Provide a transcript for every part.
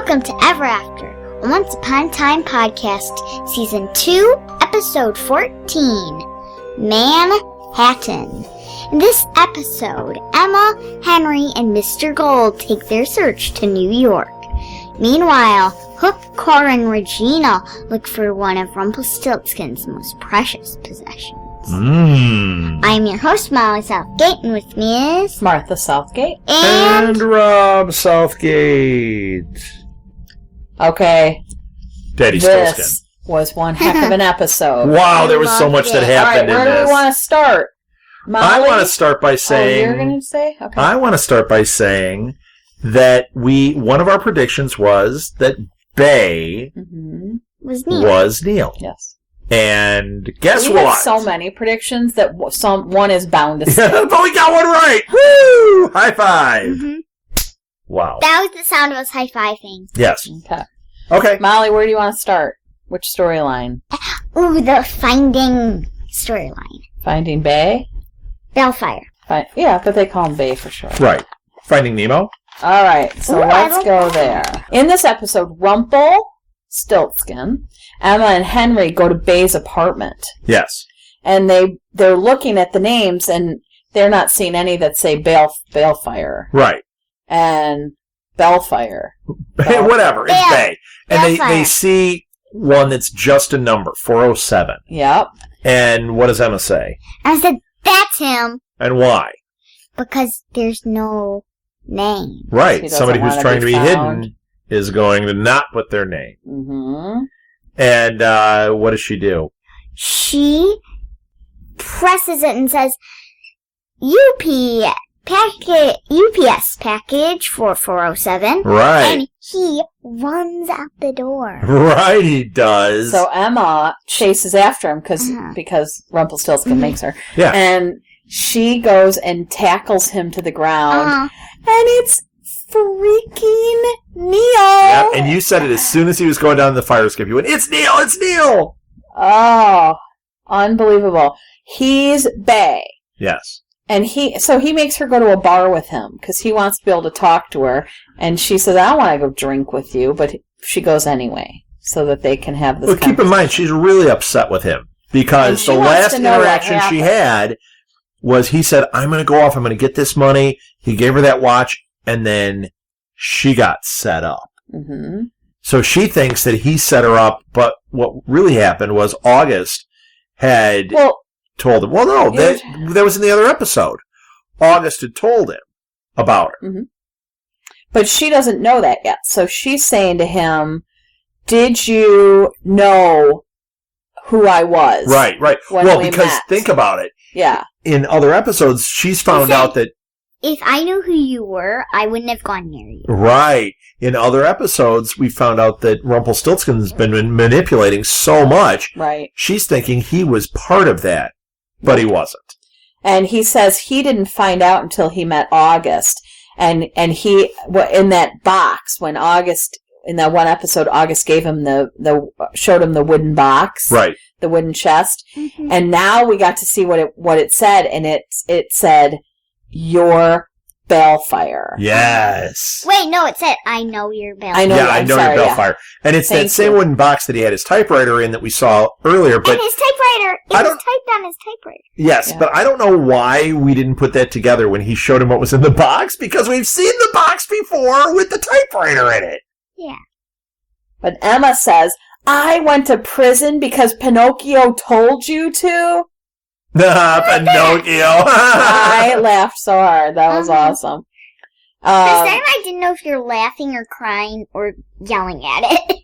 Welcome to Ever After, a Once Upon a Time podcast, Season 2, Episode 14, Manhattan. In this episode, Emma, Henry, and Mr. Gold take their search to New York. Meanwhile, Hook, Cora, and Regina look for one of Rumpelstiltskin's most precious possessions. I'm your host, Molly Southgate, and with me is Martha Southgate and Rob Southgate. Okay, Daddy this Stolskin. was one heck of an episode. Wow, there was so much that happened All right, in where this. do we want to start? Molly? I want to start by saying. Oh, you're going to say? Okay. I want to start by saying that one of our predictions was that Bay was Neil. was Neil. Yes. And guess we what? had so many predictions that one is bound to stick. But we got one right. Woo! High five. Mm-hmm. Wow. That was the sound of us high-fiving. Yes. Okay. Molly, where do you want to start? Which storyline? Ooh, the Finding storyline. Finding Bay? Bellfire. Yeah, but they call him Bay for sure. Right. Finding Nemo. All right, so let's go there. In this episode, Rumpelstiltskin, Emma, and Henry go to Bay's apartment. Yes. And they're looking at the names, and they're not seeing any that say Balefire. Right. And Bellfire. Whatever. It's Bay. And Bellfire. they see one that's just a number, 407. Yep. And what does Emma say? I said, that's him. And why? Because there's no name. Right. He doesn't Somebody who's wanna trying to be be found. hidden is going to not put their name. Mm-hmm. And what does she do? She presses it and says, UPS package for 407. Right. And he runs out the door. Right, he does. So Emma chases after him Uh-huh. because Rumpelstiltskin makes her. Yeah. And she goes and tackles him to the ground. Uh-huh. And it's freaking Neil. Yeah, and you said it as soon as he was going down the fire escape. You went, it's Neil! It's Neil! Oh, unbelievable. He's Bay. Yes. And he makes her go to a bar with him because he wants to be able to talk to her. And she says, I don't want to go drink with you, but she goes anyway so that they can have this But keep in mind, she's really upset with him because the last interaction she had was he said, I'm going to go off, I'm going to get this money. He gave her that watch, and then she got set up. Mm-hmm. So she thinks that he set her up, but what really happened was August had told him. Well, no, that was in the other episode. August had told him about her. Mm-hmm. But she doesn't know that yet. So she's saying to him, did you know who I was? Right. Well, because think about it. Yeah. In other episodes, she's found out that... If I knew who you were, I wouldn't have gone near you. Right. In other episodes, we found out that Rumpelstiltskin's been manipulating so much. Right. She's thinking he was part of that, but he wasn't. And he says he didn't find out until he met August. And he, in that box, when August, in that one episode, August gave him showed him the wooden box. Right. The wooden chest. Mm-hmm. And now we got to see what it said. And it said, your Balefire. Yes. Wait, no, it said, I know your Bellfire. I know your Balefire. And it's that same wooden box that he had his typewriter in that we saw earlier. But and his typewriter. It was typed on his typewriter. Yes, yeah. But I don't know why we didn't put that together when he showed him what was in the box, because we've seen the box before with the typewriter in it. Yeah. But Emma says, I went to prison because Pinocchio told you to. Pinocchio. I laughed so hard. That was awesome. This time I didn't know if you're laughing or crying or yelling at it.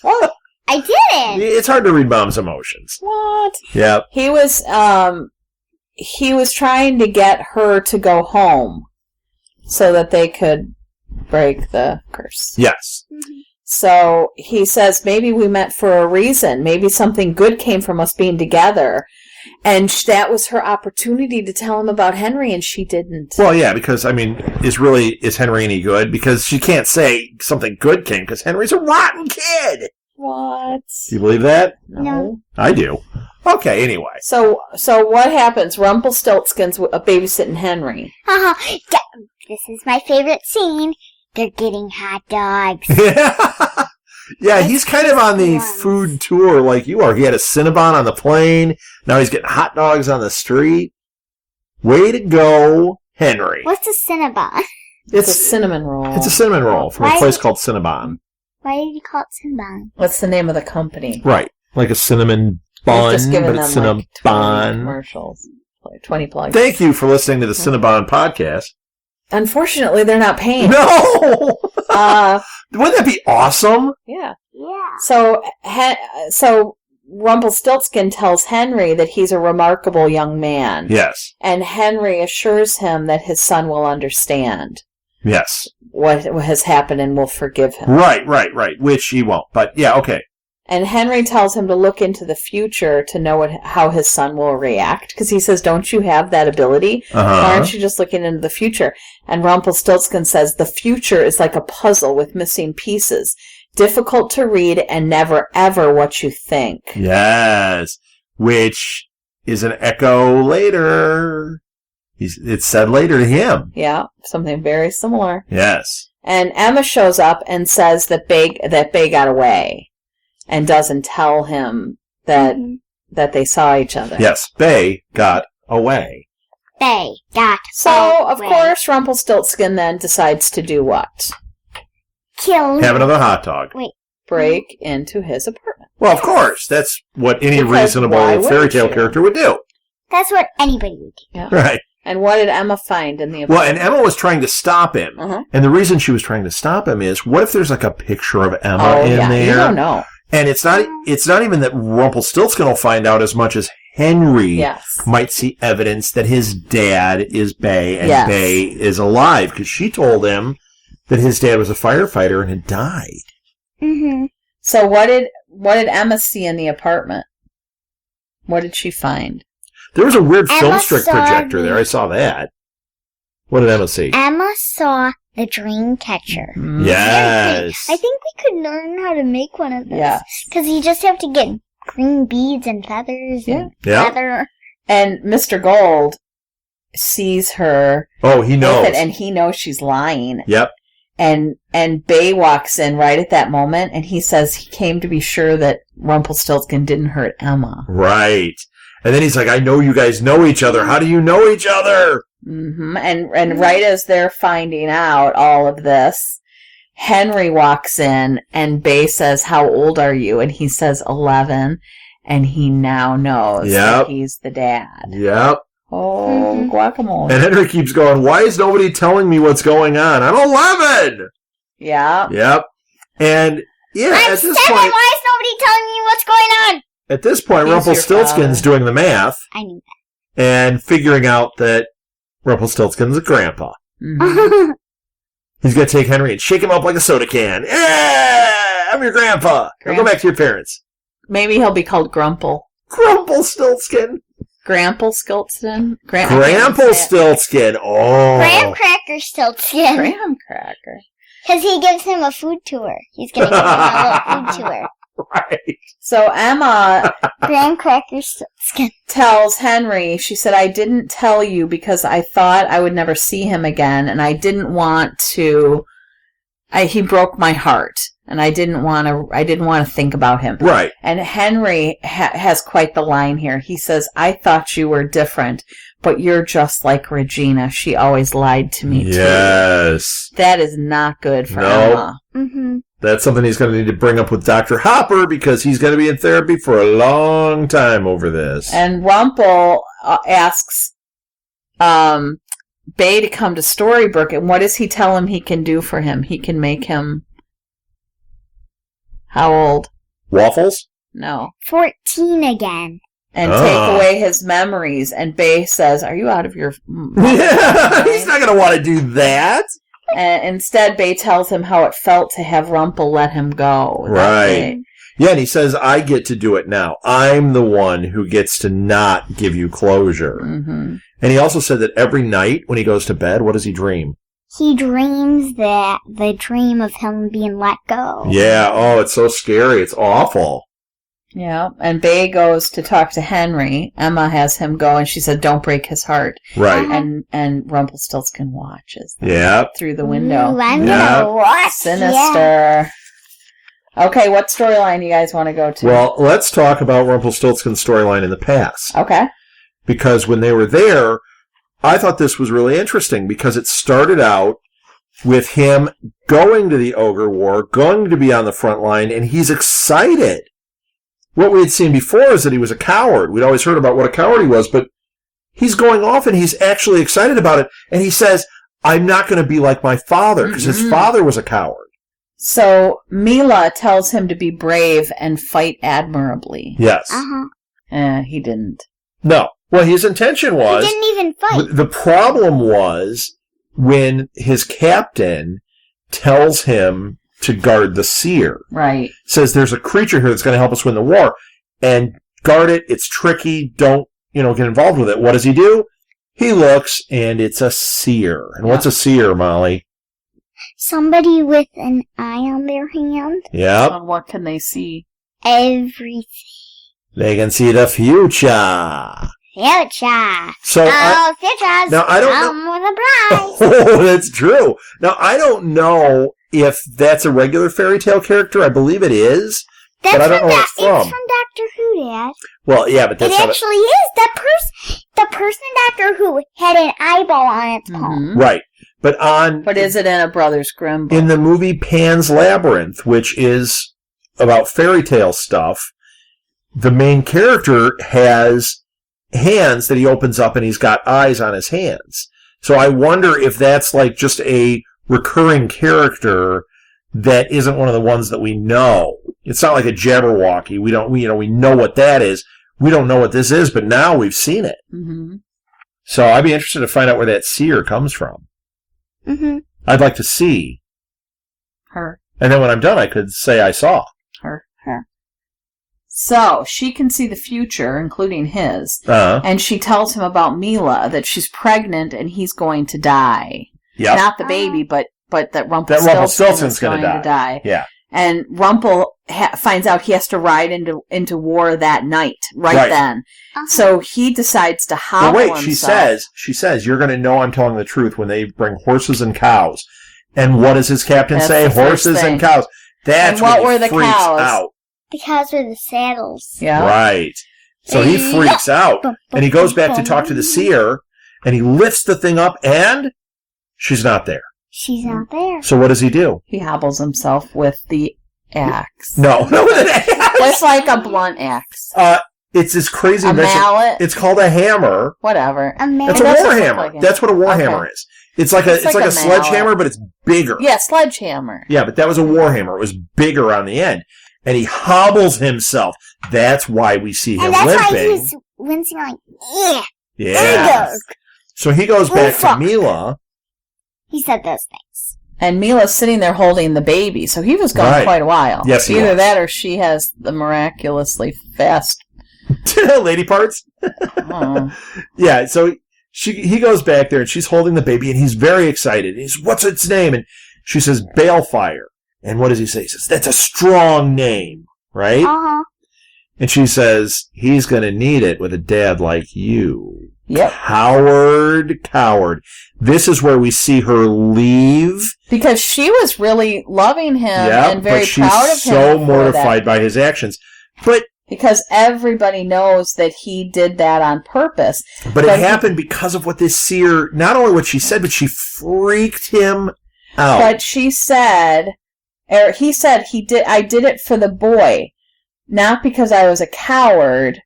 What? I didn't. It's hard to read Mom's emotions. What? Yep. He was trying to get her to go home so that they could break the curse. Yes. Mm-hmm. So he says, maybe we met for a reason. Maybe something good came from us being together. And that was her opportunity to tell him about Henry, and she didn't. Well, yeah, because, I mean, is Henry any good? Because she can't say something good came, because Henry's a rotten kid. What? Do you believe that? No. I do. Okay, anyway. So what happens? Rumpelstiltskin's babysitting Henry. This is my favorite scene. They're getting hot dogs. Yeah, he's kind of on the food tour like you are. He had a Cinnabon on the plane. Now he's getting hot dogs on the street. Way to go, Henry. What's a Cinnabon? It's a cinnamon roll. It's a cinnamon roll from a place called Cinnabon. Why did you call it Cinnabon? What's the name of the company? Right. Like a cinnamon bun, just given but it's them like 20 Cinnabon. commercials. Like 20 plugs. Thank you for listening to the Cinnabon podcast. Unfortunately, they're not paying. No! Wouldn't that be awesome? Yeah. Yeah. So Rumpelstiltskin tells Henry that he's a remarkable young man. Yes. And Henry assures him that his son will understand. Yes. What has happened and will forgive him. Right. Which he won't. But yeah, okay. And Henry tells him to look into the future to know how his son will react. Because he says, don't you have that ability? Why aren't you just looking into the future? And Rumpelstiltskin says, the future is like a puzzle with missing pieces. Difficult to read and never ever what you think. Yes. Which is an echo later. It's said later to him. Yeah, something very similar. Yes. And Emma shows up and says that Bay got away. And doesn't tell him that they saw each other. Yes, Bay got away. They got So, of course, Rumpelstiltskin then decides to do what? Kill. Have another hot dog. Wait. Break into his apartment. Well, of course. That's what any Because reasonable why fairy tale wouldn't you? character would do. That's what anybody would do. Yeah. Right. And what did Emma find in the apartment? Well, and Emma was trying to stop him. Uh-huh. And the reason she was trying to stop him is, what if there's like a picture of Emma in there? You don't know. And it's not even that Rumpelstiltskin will find out as much as Henry might see evidence that his dad is Bay and Bay is alive, because she told him that his dad was a firefighter and had died. Mm-hmm. So what did Emma see in the apartment? What did she find? There was a weird Emma film strip saw projector there. I saw that. What did Emma see? Emma saw the dream catcher. Yes. I think we could learn how to make one of those. Yes. Because you just have to get green beads and feathers and leather. And Mr. Gold sees her. Oh, he knows. With it, and he knows she's lying. Yep. And Bay walks in right at that moment, and he says he came to be sure that Rumpelstiltskin didn't hurt Emma. Right. And then he's like, I know you guys know each other. How do you know each other? Mm-hmm. And right as they're finding out all of this, Henry walks in, and Bay says, how old are you? And he says 11, and he now knows that he's the dad. Yep. Oh, guacamole. And Henry keeps going, why is nobody telling me what's going on? I'm 11! Yeah. Yep. And, yeah, I'm at this 7, point... why is nobody telling me what's going on? At this point, He's Rumpelstiltskin's doing the math. I knew and figuring out that Rumpelstiltskin's a grandpa. Mm-hmm. that. He's going to take Henry and shake him up like a soda can. Yeah! I'm your grandpa. Now go back to your parents. Maybe he'll be called Grumple. Grumpelstiltskin. Grampelstiltskin? Grampelstiltskin. Oh. Graham Cracker Stiltskin. Graham Cracker. Because he gives him a food tour. He's going to give him a little food tour. Right. So Emma Graham Cracker Stiltskin. tells Henry, she said, I didn't tell you because I thought I would never see him again, and I didn't want to... he broke my heart, and I didn't want to think about him. Right. And Henry has quite the line here. He says, I thought you were different, but you're just like Regina. She always lied to me, too. Yes. That is not good for No. Emma. Mm-hmm. That's something he's going to need to bring up with Dr. Hopper because he's going to be in therapy for a long time over this. And Rumple asks Bay to come to Storybrooke, and what does he tell him he can do for him? He can make him... How old? Waffles? No. 14 again. And take away his memories. And Bay says, are you out of your... Yeah, he's not going to want to do that. And instead, Bay tells him how it felt to have Rumple let him go. Right. Yeah, and he says, I get to do it now. I'm the one who gets to not give you closure. Mm-hmm. And he also said that every night when he goes to bed, what does he dream? He dreams that the dream of him being let go. Yeah, oh, it's so scary. It's awful. Yeah, and Bay goes to talk to Henry. Emma has him go, and she said, "Don't break his heart." Right. And Rumpelstiltskin watches them through the Ooh, window. I'm gonna watch. Sinister. Yeah. Okay, what storyline you guys want to go to? Well, let's talk about Rumpelstiltskin's storyline in the past. Okay. Because when they were there, I thought this was really interesting because it started out with him going to the Ogre War, going to be on the front line, and he's excited. What we had seen before is that he was a coward. We'd always heard about what a coward he was, but he's going off and he's actually excited about it. And he says, I'm not going to be like my father, because his father was a coward. So Mila tells him to be brave and fight admirably. Yes. He didn't. No. Well, his intention was... He didn't even fight. The problem was when his captain tells him to guard the seer. Right. Says there's a creature here that's going to help us win the war. And guard it. It's tricky. Don't, get involved with it. What does he do? He looks, and it's a seer. And what's a seer, Molly? Somebody with an eye on their hand. Yep. And what can they see? Everything. They can see the future. Future. So futures. now I don't come with a prize. Oh, that's true. Now, I don't know if that's a regular fairy tale character. I believe it is. But I don't know where it's from. It's from Doctor Who, Dad. Well, yeah, but that's it actually is. The person in Doctor Who had an eyeball on its palm. Right. But is it in a Brothers Grimm book? In the movie Pan's Labyrinth, which is about fairy tale stuff, the main character has hands that he opens up and he's got eyes on his hands. So I wonder if that's like just a recurring character that isn't one of the ones that we know. It's not like a Jabberwocky. We know what that is. We don't know what this is, but now we've seen it. Mm-hmm. So I'd be interested to find out where that seer comes from. Mm-hmm. I'd like to see her. And then when I'm done, I could say I saw her. So she can see the future, including his, and she tells him about Mila, that she's pregnant and he's going to die. Yeah, not the baby, but that Rumpelstiltskin's going to die. Yeah, and Rumpel finds out he has to ride into war that night, right then. So he decides to hobble himself. She says, you're going to know I'm telling the truth when they bring horses and cows. And what does his captain say? Horses and cows. That's what when were the freaks cows? Out. The cows were the saddles. Yeah. Right. So he freaks out. And he goes back to talk to the seer, and he lifts the thing up, and she's not there. She's not there. So what does he do? He hobbles himself with the axe. No, with an axe. It's like a blunt axe. It's this crazy mallet. It's called a hammer. Whatever. It's a warhammer. That's what a warhammer is. It's like a sledgehammer, but it's bigger. Yeah, sledgehammer. Yeah, but that was a warhammer. It was bigger on the end. And he hobbles himself. That's why we see him limping. And that's why he's wincing like, yeah. So he goes back to Mila. He said those things. And Mila's sitting there holding the baby, so he was gone quite a while. Yes, Either that or she has the miraculously fast lady parts. Yeah, so he goes back there and she's holding the baby and he's very excited. He's, what's its name? And she says, Balefire. And what does he say? He says, that's a strong name, right? Uh-huh. And she says, he's going to need it with a dad like you. Yep. Coward. This is where we see her leave. Because she was really loving him and very proud of him. She's so mortified by his actions. But because everybody knows that he did that on purpose. But it happened because of what this seer, not only what she said, but she freaked him out. But she said, or he said, I did it for the boy, not because I was a coward.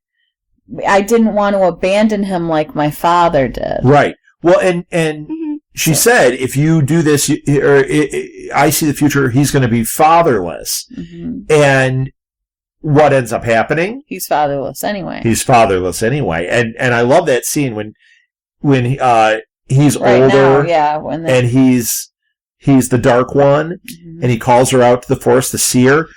I didn't want to abandon him like my father did. Right. Well, and she said, if you do this, I see the future, he's going to be fatherless. Mm-hmm. And what ends up happening? He's fatherless anyway. And I love that scene when he's right older, now, and he's the dark one, and he calls her out to the forest, the seer,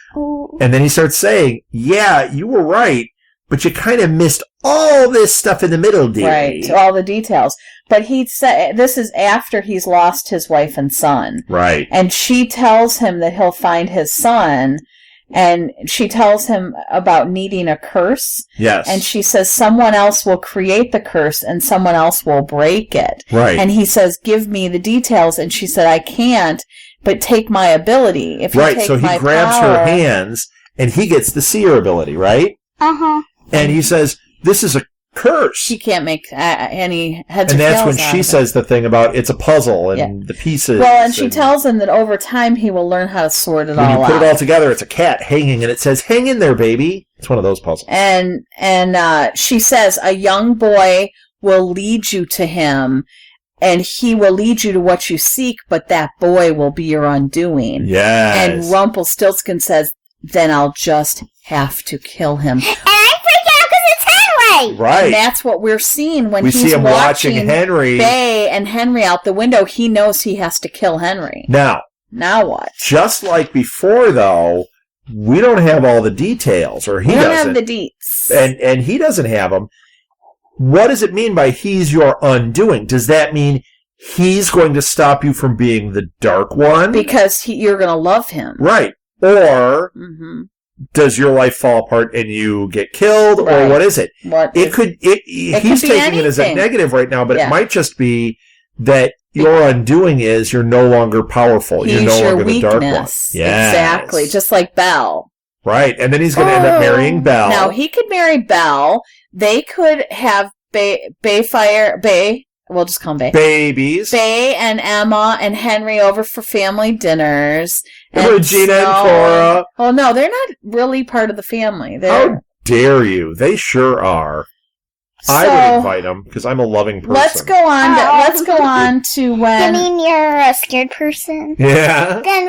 and then he starts saying, yeah, you were right, but you kind of missed all this stuff in the middle, dearie. Right, all the details. But he said this is after he's lost his wife and son. Right. And she tells him that he'll find his son, And she tells him about needing a curse. Yes. And she says someone else will create the curse and someone else will break it. Right. And he says, give me the details. And she said, I can't, but take my ability. If you right, take so he my grabs power, her hands, and he gets the seer ability, right? Uh-huh. And he says, this is a curse. she can't make any heads And or that's tails when out she of it. says the thing about it's a puzzle and the pieces. Well, and she tells him that over time he will learn how to sort it when all you put out. it all together, it's a cat hanging, and it says, hang in there, baby. It's one of those puzzles. And she says a young boy will lead you to him, and he will lead you to what you seek, but that boy will be your undoing. Yes. And Rumpelstiltskin says, then I'll just have to kill him. And I freak out because it's Henry! Right. And that's what we're seeing when we he's see him watching Henry. Bay and Henry out the window. He knows he has to kill Henry. Now what? just like before, though, we don't have all the details, or he We don't doesn't. have the deets. And he doesn't have them. What does it mean by he's your undoing? Does that mean he's going to stop you from being the Dark One? Because you're going to love him. Right. Or Mm-hmm. does your life fall apart and you get killed? Right. Or what is it? He's could taking be it as a anything. negative right now, but Yeah. it might just be that your undoing is you're no longer powerful. He's you're no your longer weakness. the Dark One. Yes. Exactly. Just like Belle. Right. And then he's going to end up marrying Belle. Now, he could marry Belle. They could have Bay, we'll just call him Bay. Babies. Bay and Emma and Henry over for family dinners. And Regina and Cora. Oh, no, they're not really part of the family. How dare you? They sure are. I would invite them because I'm a loving person. Let's go on to when. You mean you're a scared person? Yeah. They're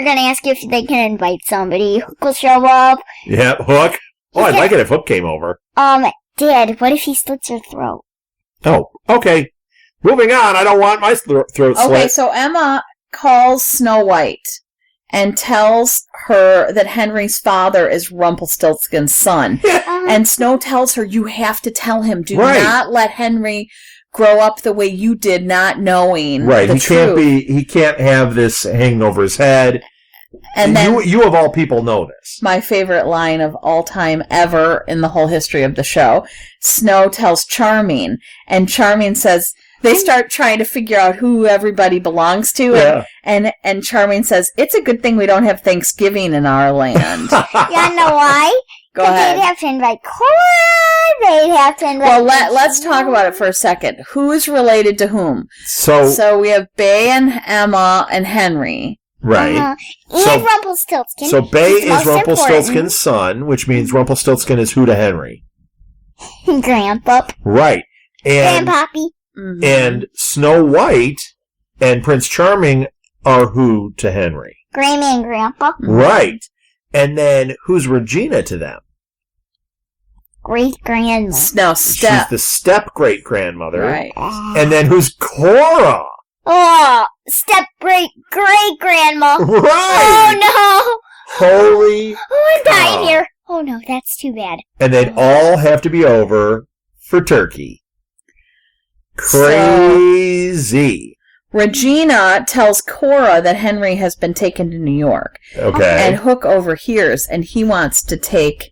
gonna ask you if they can invite somebody. Hook will show up. Yeah, Hook. Oh, I'd like it if Hook came over. Dad, what if he slits your throat? Oh, okay. Moving on. I don't want my throat slit. Okay, so Emma calls Snow White and tells her that Henry's father is Rumpelstiltskin's son. And Snow tells her, you have to tell him. Do not let Henry grow up the way you did, not knowing the truth. He can't have this hanging over his head. And then you of all people know this. My favorite line of all time ever in the whole history of the show. Snow tells Charming, and Charming says, they start trying to figure out who everybody belongs to, and Charming says, it's a good thing we don't have Thanksgiving in our land. You know why? Go ahead. They'd have to invite Cora. They'd have to invite... Well, let's talk about it for a second. Who's related to whom? So we have Bay and Emma and Henry. Right. And Rumpelstiltskin. So Bay is Rumpelstiltskin's son, which means Rumpelstiltskin is who to Henry? Grandpa. Right. And Grandpappy. And Snow White and Prince Charming are who to Henry? Grammy and Grandpa. Right. And then who's Regina to them? Great-grandma. No, She's the step-great-grandmother. Right. And then who's Cora? Oh, step-great-great-grandma. Right. Oh, no. Holy I'm dying here. Oh, no, that's too bad. And they'd all have to be over for turkey. Crazy. Regina tells Cora that Henry has been taken to New York. Okay. And Hook overhears, and he wants to take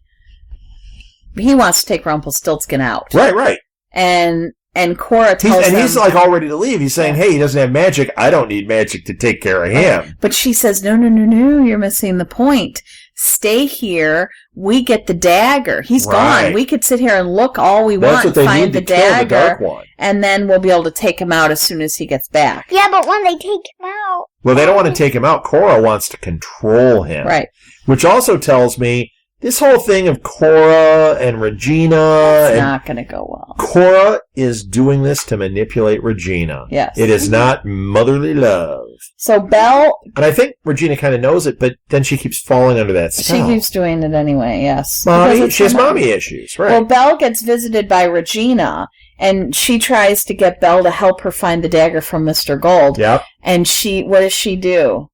Rumpelstiltskin out. Right. And Cora tells him... And he's like all ready to leave. He's saying, hey, he doesn't have magic. I don't need magic to take care of him. But she says, no, you're missing the point. Stay here. We get the dagger. He's gone. We could sit here and look all we want and find the dagger. Dark One. And then we'll be able to take him out as soon as he gets back. Yeah, but when they take him out... Well, they don't want to take him out. Cora wants to control him. Right. Which also tells me this whole thing of Cora and Regina... It's not going to go well. Cora is doing this to manipulate Regina. Yes. It is not motherly love. So Belle... And I think Regina kind of knows it, but then she keeps falling under that spell. She keeps doing it anyway, yes. She has mommy issues, right. Well, Belle gets visited by Regina, and she tries to get Belle to help her find the dagger from Mr. Gold. Yep. And what does she do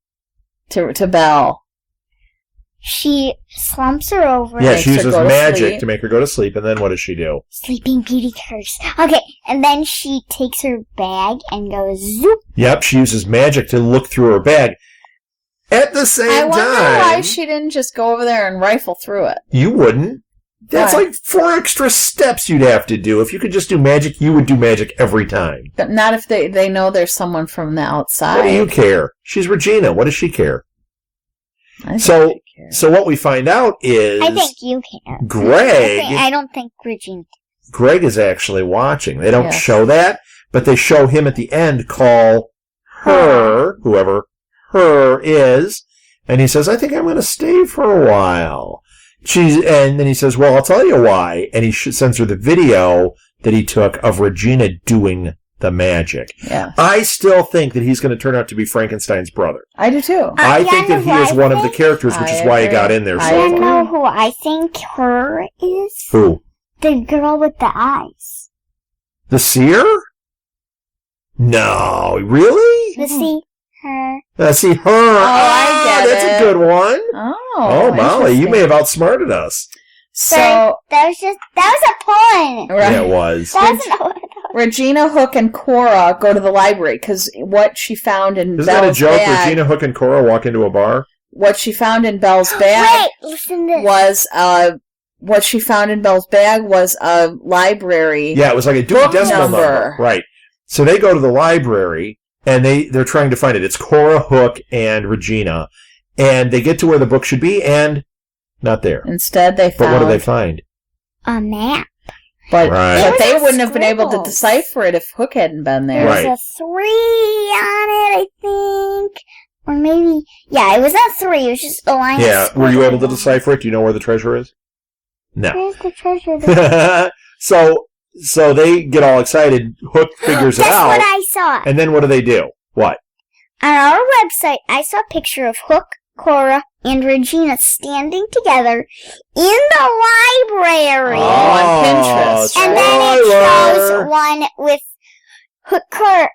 to Belle? She slumps her over. Yeah, she uses magic to make her go to sleep, and then what does she do? Sleeping Beauty curse. Okay, and then she takes her bag and goes zoop. Yep, she uses magic to look through her bag. at the same time. I wonder why she didn't just go over there and rifle through it. You wouldn't. That's Why? like 4 extra steps you'd have to do. If you could just do magic, you would do magic every time. But not if they know there's someone from the outside. What do you care? She's Regina. What does she care? I So, think they care. so what we find out is I think you can. Greg. I don't think Regina. Greg is actually watching. They don't Yes. show that, but they show him at the end call her, whoever her is, and he says, I think I'm going to stay for a while. And then he says, well, I'll tell you why. And he sends her the video that he took of Regina doing the magic. Yeah. I still think that he's going to turn out to be Frankenstein's brother. I do too. I yeah, think I that know he is who one I of the think. characters, which I is why he agree. got in there I so You agree. far. know who I think her is? Who? The girl with the eyes. The seer? No, really? The see her. See her. I get that's it. a good one. Oh, Molly, you interesting. may have outsmarted us. So, That was a pun. right. Yeah, it was. That wasn't Regina, Hook, and Cora go to the library because what she found in Isn't that a Belle's joke? bag, Regina, Hook, and Cora walk into a bar? what she found in Belle's bag Wait, listen to this. was what she found in Belle's bag was a library. Yeah, it was like a Dewey Book Decimal number. number. Right. So they go to the library, and they're trying to find it. It's Cora, Hook, and Regina. And they get to where the book should be, and not there. Instead, they But found. what do they find? A map. But, Right. but they It was wouldn't have been able to scribbles. decipher it if Hook hadn't been there. There was Right. a 3 on it, I think. Or maybe, yeah, it was not 3. It was just a line. Yeah, of were you able to squiggles. decipher it? Do you know where the treasure is? No. Where's the treasure? So they get all excited. Hook figures it Guess out. what I saw? And then what do? What? On our website, I saw a picture of Hook, Cora, and Regina standing together in the library. on Pinterest. And then it spoiler! shows one with Hook, Cora,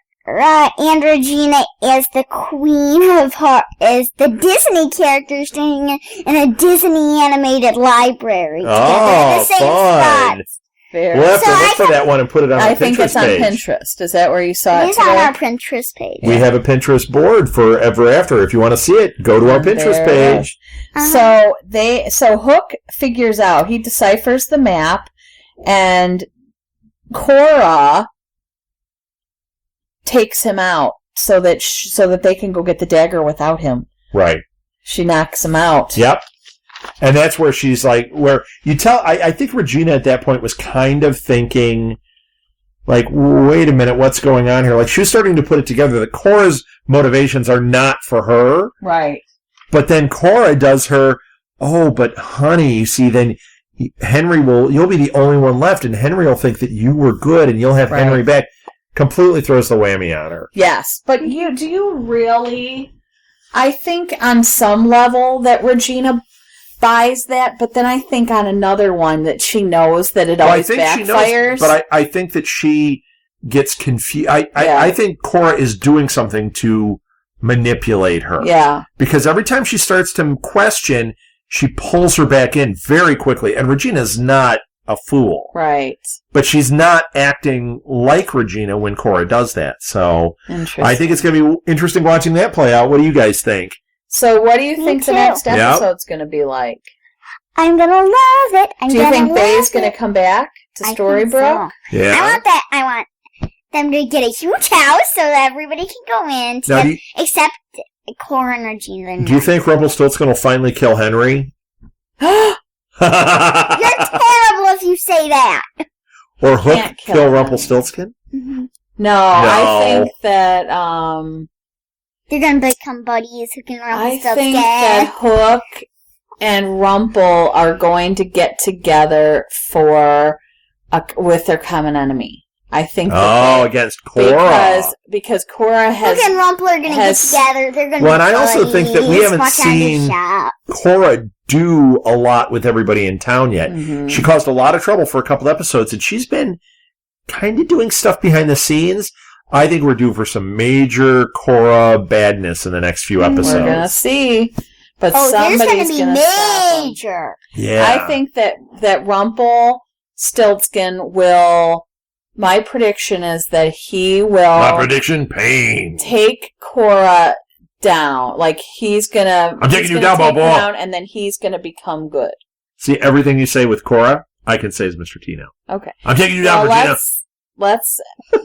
and Regina as the queen of as the Disney characters standing in a Disney animated library together in the Oh, same fun. spots. Fair. We'll have to So look I for that one and put it on I our think Pinterest it's on page. Pinterest. Is that where you saw it It's on today? our Pinterest page. We have a Pinterest board for Ever After. If you want to see it, go to our There Pinterest it page. Uh-huh. So Hook figures out, he deciphers the map, and Cora takes him out so that they can go get the dagger without him. Right. She knocks him out. Yep. And that's where she's like, where you tell, I think Regina at that point was kind of thinking, like, wait a minute, what's going on here? Like, she was starting to put it together that Cora's motivations are not for her. Right. But then Cora does her, oh, but honey, you see, then you'll be the only one left, and Henry will think that you were good, and you'll have Right. Henry back. Completely throws the whammy on her. Yes. But do you really, I think on some level that Regina buys that, but then I think on another one that she knows that it always backfires. But I think that she gets confused. I think Cora is doing something to manipulate her. Yeah. Because every time she starts to question, she pulls her back in very quickly. And Regina's not a fool. Right. But she's not acting like Regina when Cora does that. So Interesting. I think it's going to be interesting watching that play out. What do you guys think? So what do you think the too. next Yep. episode's going to be like? I'm gonna love it. Do you think Faye's going to come back to Storybrooke? Yeah. I want that. I want them to get a huge house so that everybody can go in, Now, do except Cora and Regina. you think Rumpelstiltskin will finally kill Henry? You're terrible if you say that. Or Hook Can't kill kill him. Rumpelstiltskin? No, I think that They're gonna become buddies who can I rumple think that Hook and Rumple are going to get together with their common enemy. I think that Against Cora. because Cora has Hook and Rumple are gonna get together. They're gonna. Well, be and I also buddies, think that we haven't walk around the seen shop. Cora do a lot with everybody in town yet. Mhm. She caused a lot of trouble for a couple episodes, and she's been kind of doing stuff behind the scenes. I think we're due for some major Cora badness in the next few episodes. We're gonna see, but Oh, there's somebody's gonna be gonna stop 'em. major. Yeah. I think that Rumpelstiltskin will. My prediction is that he will My prediction, pain. take Cora down. Like he's gonna. I'm taking you down, Bobo. And then he's gonna become good. See, everything you say with Cora, I can say as Mr. T now. Okay. I'm taking you down, Regina. Let's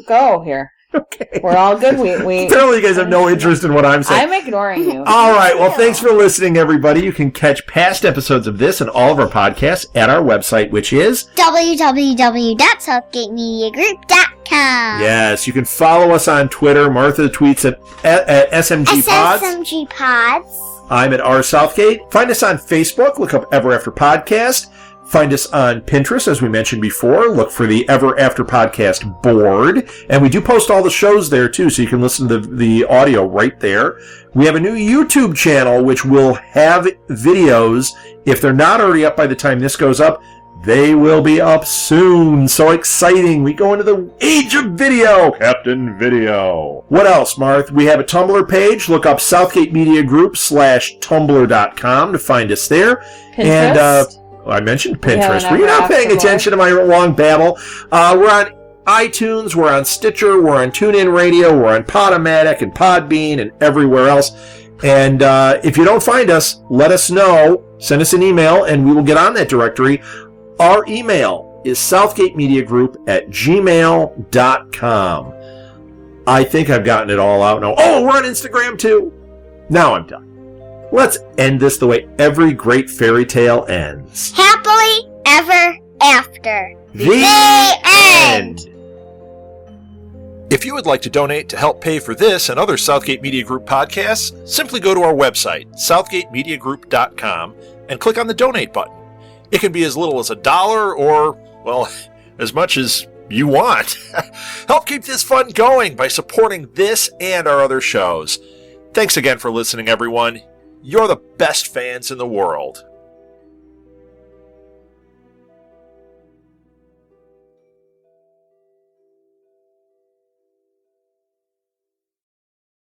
go here. Okay. We're all good. We Apparently you guys have no interest in what I'm saying. I'm ignoring you. All right. Well, thanks for listening, everybody. You can catch past episodes of this and all of our podcasts at our website, which is www.southgatemediagroup.com. Yes. You can follow us on Twitter. Martha tweets at SMG Pods. SMG Pods. I'm at R Southgate. Find us on Facebook. Look up Ever After Podcast. Find us on Pinterest, as we mentioned before. Look for the Ever After Podcast board. And we do post all the shows there, too, so you can listen to the audio right there. We have a new YouTube channel, which will have videos. If they're not already up by the time this goes up, they will be up soon. So exciting. We go into the age of video. Captain Video. What else, Marth? We have a Tumblr page. Look up southgatemediagroup.tumblr.com to find us there. Pinterest? And, I mentioned Pinterest. Were you not paying attention to my long babble? We're on iTunes, we're on Stitcher, we're on TuneIn Radio, we're on Podomatic and Podbean and everywhere else. And if you don't find us, let us know. Send us an email and we will get on that directory. Our email is southgatemediagroup@gmail.com. I think I've gotten it all out now. Oh, we're on Instagram too. Now I'm done. Let's end this the way every great fairy tale ends. Happily ever after. The end. If you would like to donate to help pay for this and other Southgate Media Group podcasts, simply go to our website, southgatemediagroup.com, and click on the donate button. It can be as little as $1 or, well, as much as you want. Help keep this fun going by supporting this and our other shows. Thanks again for listening, everyone. You're the best fans in the world.